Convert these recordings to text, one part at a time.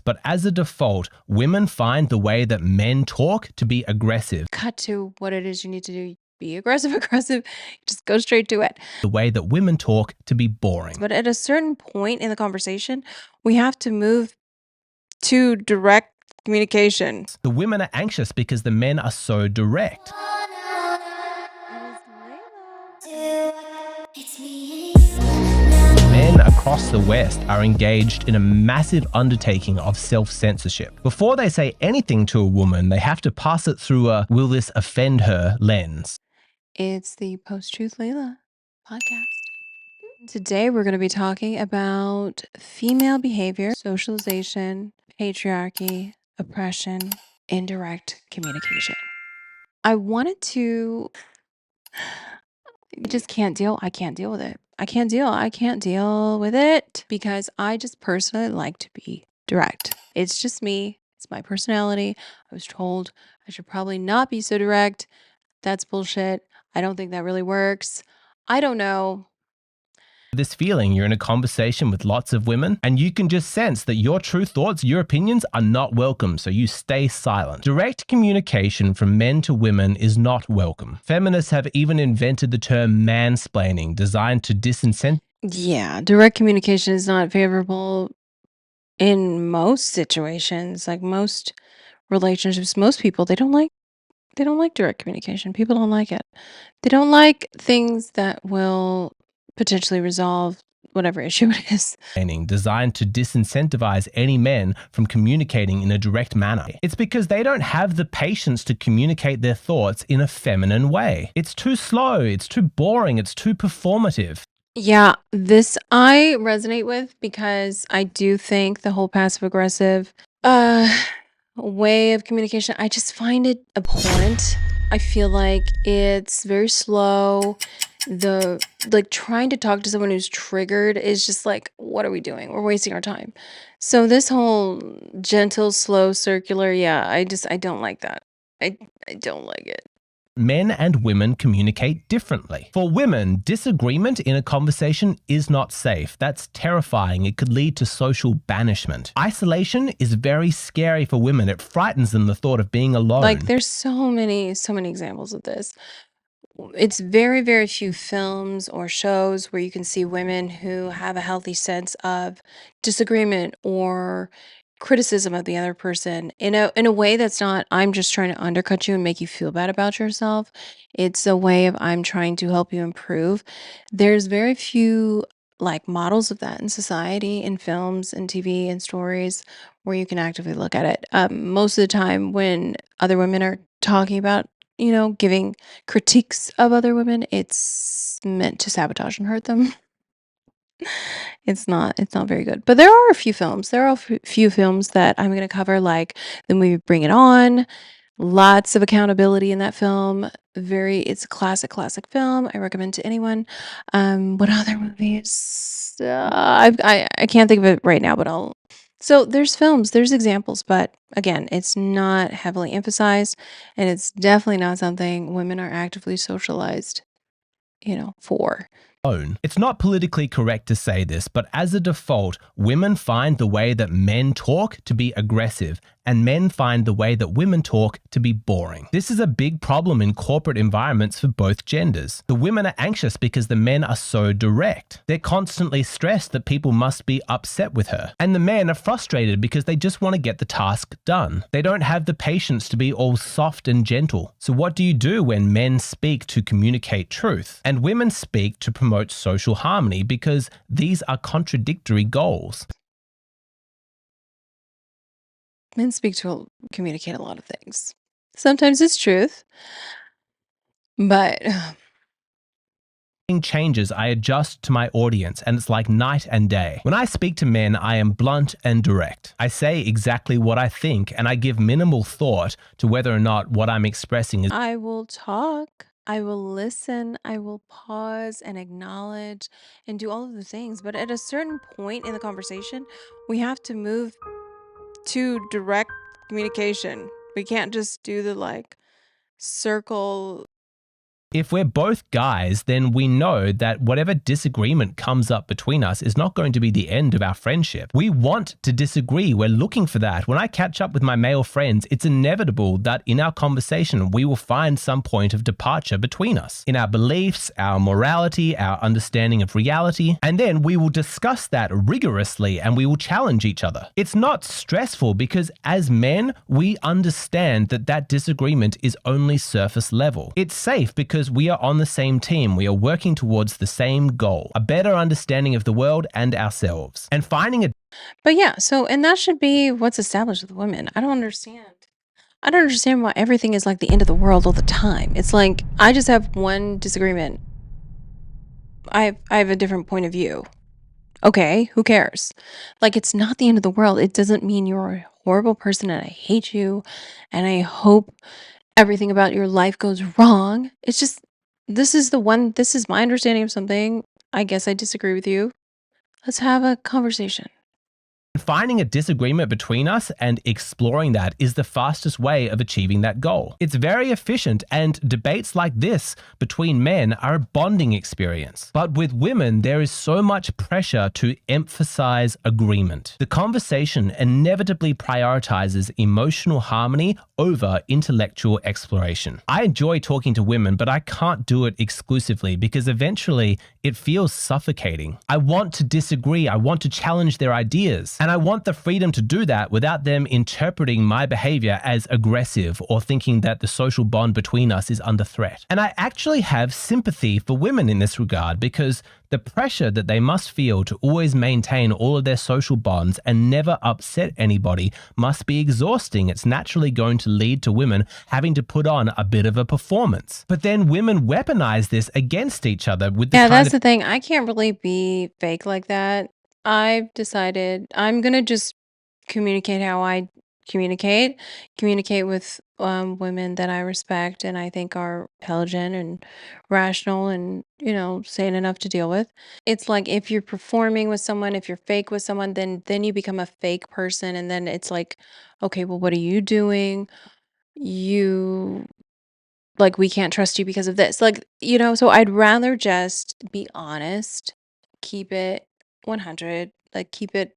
But as a default, women find the way that men talk to be aggressive. Cut to what it is you need to do. Be aggressive, aggressive. Just go straight to it. The way that women talk to be boring. But at a certain point in the conversation, we have to move to direct communication. The women are anxious because the men are so direct. Men across the West are engaged in a massive undertaking of self-censorship. Before they say anything to a woman, they have to pass it through a "will this offend her" lens. It's the Post-Truth Layla podcast. Today we're going to be talking about female behavior, socialization, patriarchy, oppression, indirect communication. I wanted to I just can't deal. I can't deal with it. I can't deal with it because I just personally like to be direct. It's just me. It's my personality. I was told I should probably not be so direct. That's bullshit. I don't think that really works. I don't know. This feeling you're in a conversation with lots of women and you can just sense that your true thoughts, your opinions are not welcome, so you stay silent. Direct communication from men to women is not welcome. Feminists have even invented the term mansplaining, designed to disincentivize. Yeah, direct communication is not favorable in most situations. Like most relationships, most people they don't like direct communication. People don't like it. They don't like things that will potentially resolve whatever issue it is. Designed to disincentivize any men from communicating in a direct manner. It's because they don't have the patience to communicate their thoughts in a feminine way. It's too slow, it's too boring, it's too performative. Yeah, this I resonate with because I do think the whole passive aggressive way of communication, I just find it abhorrent. I feel like it's very slow. The like trying to talk to someone who's triggered is just like, what are we doing? We're wasting our time. So this whole gentle, slow, circular, yeah, I don't like that. I don't like it. Men and women communicate differently. For women, disagreement in a conversation is not safe. That's terrifying. It could lead to social banishment. Isolation is very scary for women. It frightens them, the thought of being alone. Like there's so many examples of this. It's very, very few films or shows where you can see women who have a healthy sense of disagreement or criticism of the other person in a way that's not, I'm just trying to undercut you and make you feel bad about yourself. It's a way of, I'm trying to help you improve. There's very few like models of that in society, in films and TV and stories where you can actively look at it. Most of the time when other women are talking about, giving critiques of other women, it's meant to sabotage and hurt them. It's not very good. But there are a few films. There are few films that I'm going to cover, like the movie Bring It On. Lots of accountability in that film. It's a classic film. I recommend to anyone. What other movies? I can't think of it right now, but I'll. So there's films, there's examples, but again, it's not heavily emphasized, and it's definitely not something women are actively socialized, for. It's not politically correct to say this, but as a default, women find the way that men talk to be aggressive, and men find the way that women talk to be boring. This is a big problem in corporate environments for both genders. The women are anxious because the men are so direct. They're constantly stressed that people must be upset with her. And the men are frustrated because they just want to get the task done. They don't have the patience to be all soft and gentle. So what do you do when men speak to communicate truth and women speak to promote social harmony, because these are contradictory goals? Men communicate a lot of things. Sometimes it's truth, but Changes, I adjust to my audience, and it's like night and day. When I speak to men, I am blunt and direct. I say exactly what I think, and I give minimal thought to whether or not what I'm expressing is. I will talk, I will listen, I will pause and acknowledge and do all of the things. But at a certain point in the conversation, we have to move to direct communication. We can't just do the like circle If we're both guys, then we know that whatever disagreement comes up between us is not going to be the end of our friendship. We want to disagree. We're looking for that. When I catch up with my male friends, it's inevitable that in our conversation, we will find some point of departure between us in our beliefs, our morality, our understanding of reality, and then we will discuss that rigorously and we will challenge each other. It's not stressful because as men, we understand that that disagreement is only surface level. It's safe because we are on the same team. We are working towards the same goal, a better understanding of the world and ourselves. And finding a But yeah, so and that should be what's established with women. I don't understand. I don't understand why everything is like the end of the world all the time. It's like I just have one disagreement. I have a different point of view. Okay, who cares? Like it's not the end of the world. It doesn't mean you're a horrible person and I hate you and I hope everything about your life goes wrong. It's just this is my understanding of something. I guess I disagree with you. Let's have a conversation. Finding a disagreement between us and exploring that is the fastest way of achieving that goal. It's very efficient, and debates like this between men are a bonding experience. But with women, there is so much pressure to emphasize agreement. The conversation inevitably prioritizes emotional harmony over intellectual exploration. I enjoy talking to women, but I can't do it exclusively because eventually it feels suffocating. I want to disagree, I want to challenge their ideas. And I want the freedom to do that without them interpreting my behavior as aggressive or thinking that the social bond between us is under threat. And I actually have sympathy for women in this regard because the pressure that they must feel to always maintain all of their social bonds and never upset anybody must be exhausting. It's naturally going to lead to women having to put on a bit of a performance. But then women weaponize this against each other with this Yeah, kind that's of the thing. I can't really be fake like that. I've decided I'm gonna just communicate how I communicate, communicate with women that I respect and I think are intelligent and rational and, sane enough to deal with. It's like if you're performing with someone, if you're fake with someone, then you become a fake person and then it's like, okay, well, what are you doing? You like we can't trust you because of this. Like, so I'd rather just be honest, keep it 100, like keep it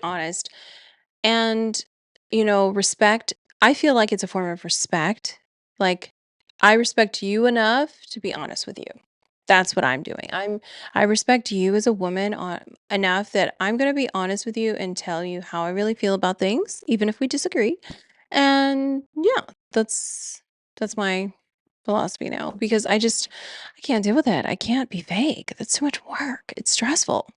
honest and, respect. I feel like it's a form of respect. Like, I respect you enough to be honest with you. That's what I'm doing. I respect you as a woman enough that I'm going to be honest with you and tell you how I really feel about things, even if we disagree. And yeah, that's my philosophy now because I can't deal with it. I can't be fake. That's too much work. It's stressful.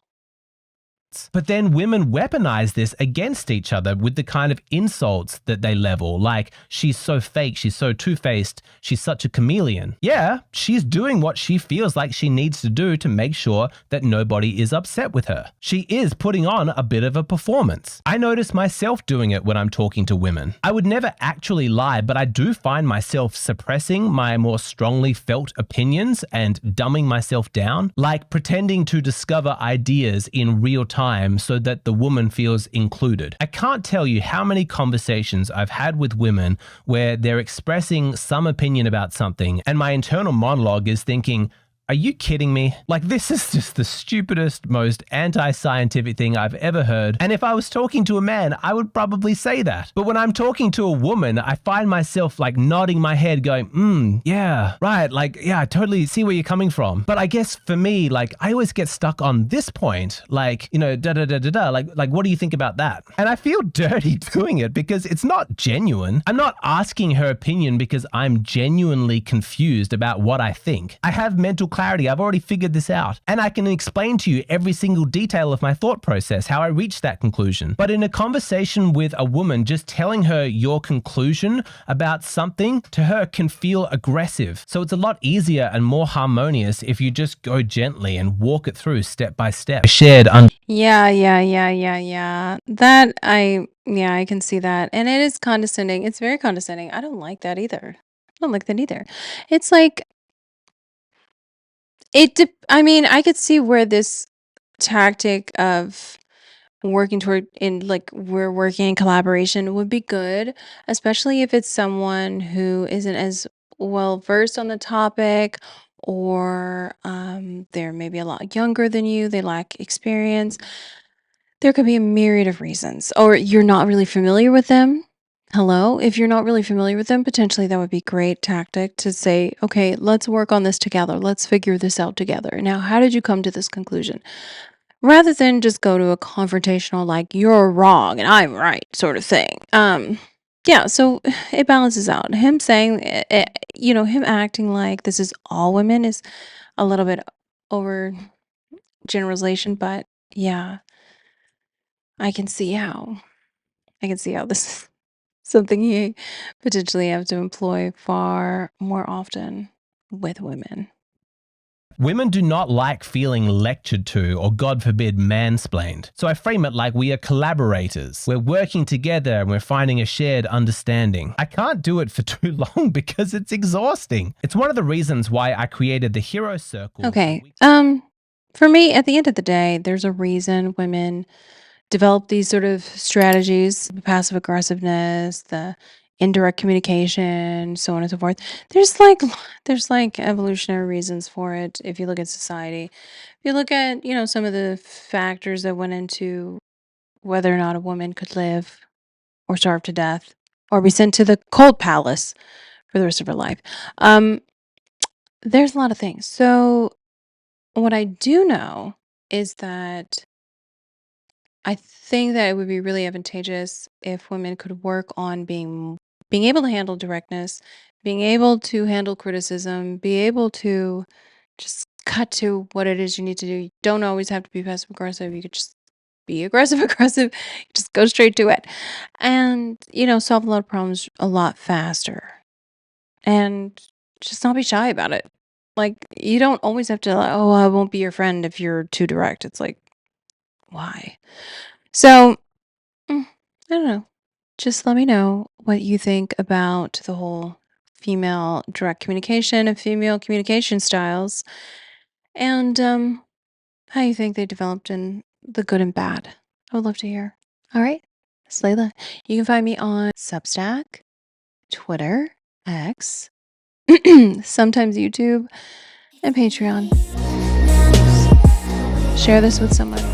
But then women weaponize this against each other with the kind of insults that they level, like, she's so fake, she's so two faced, she's such a chameleon. Yeah, she's doing what she feels like she needs to do to make sure that nobody is upset with her. She is putting on a bit of a performance. I notice myself doing it when I'm talking to women. I would never actually lie, but I do find myself suppressing my more strongly felt opinions and dumbing myself down, like pretending to discover ideas in real time so that the woman feels included. I can't tell you how many conversations I've had with women where they're expressing some opinion about something and my internal monologue is thinking, are you kidding me? Like, this is just the stupidest, most anti-scientific thing I've ever heard. And if I was talking to a man, I would probably say that. But when I'm talking to a woman, I find myself like nodding my head going, yeah, right. Like, yeah, I totally see where you're coming from. But I guess for me, like, I always get stuck on this point, like, da-da-da-da-da, like, what do you think about that? And I feel dirty doing it because it's not genuine. I'm not asking her opinion because I'm genuinely confused about what I think. I have mental clarity. I've already figured this out. And I can explain to you every single detail of my thought process, how I reached that conclusion. But in a conversation with a woman, just telling her your conclusion about something to her can feel aggressive. So it's a lot easier and more harmonious if you just go gently and walk it through step by step. Yeah, yeah. Yeah, I can see that. And it is condescending. It's very condescending. I don't like that either. I don't like that either. It's like I mean, I could see where this tactic of working toward in like we're working in collaboration would be good, especially if it's someone who isn't as well versed on the topic, or they're maybe a lot younger than you, they lack experience. There could be a myriad of reasons. Or you're not really familiar with them. Hello? If you're not really familiar with them, potentially that would be great tactic to say, okay, let's work on this together. Let's figure this out together. Now, how did you come to this conclusion? Rather than just go to a confrontational, like, you're wrong and I'm right sort of thing. Yeah, so it balances out. Him saying, him acting like this is all women is a little bit over generalization, but yeah, I can see how. I can see how this is something you potentially have to employ far more often with women. Women do not like feeling lectured to or, God forbid, mansplained. So I frame it like we are collaborators. We're working together and we're finding a shared understanding. I can't do it for too long because it's exhausting. It's one of the reasons why I created the Hero Circle. Okay. For me, at the end of the day, there's a reason women develop these sort of strategies, the passive aggressiveness, the indirect communication, so on and so forth. There's like there's like evolutionary reasons for it if you look at society. If you look at, some of the factors that went into whether or not a woman could live or starve to death or be sent to the cold palace for the rest of her life. Um, there's a lot of things. So what I do know is that I think that it would be really advantageous if women could work on being able to handle directness, being able to handle criticism, be able to just cut to what it is you need to do. You don't always have to be passive aggressive. You could just be aggressive aggressive. Just go straight to it. And, solve a lot of problems a lot faster. And just not be shy about it. Like, you don't always have to, like, oh, I won't be your friend if you're too direct. It's like, why? So, I don't know. Just let me know what you think about the whole female direct communication and female communication styles, and how you think they developed in the good and bad. I would love to hear. All right. It's Layla. You can find me on Substack, Twitter, X, sometimes YouTube, and Patreon. Share this with someone.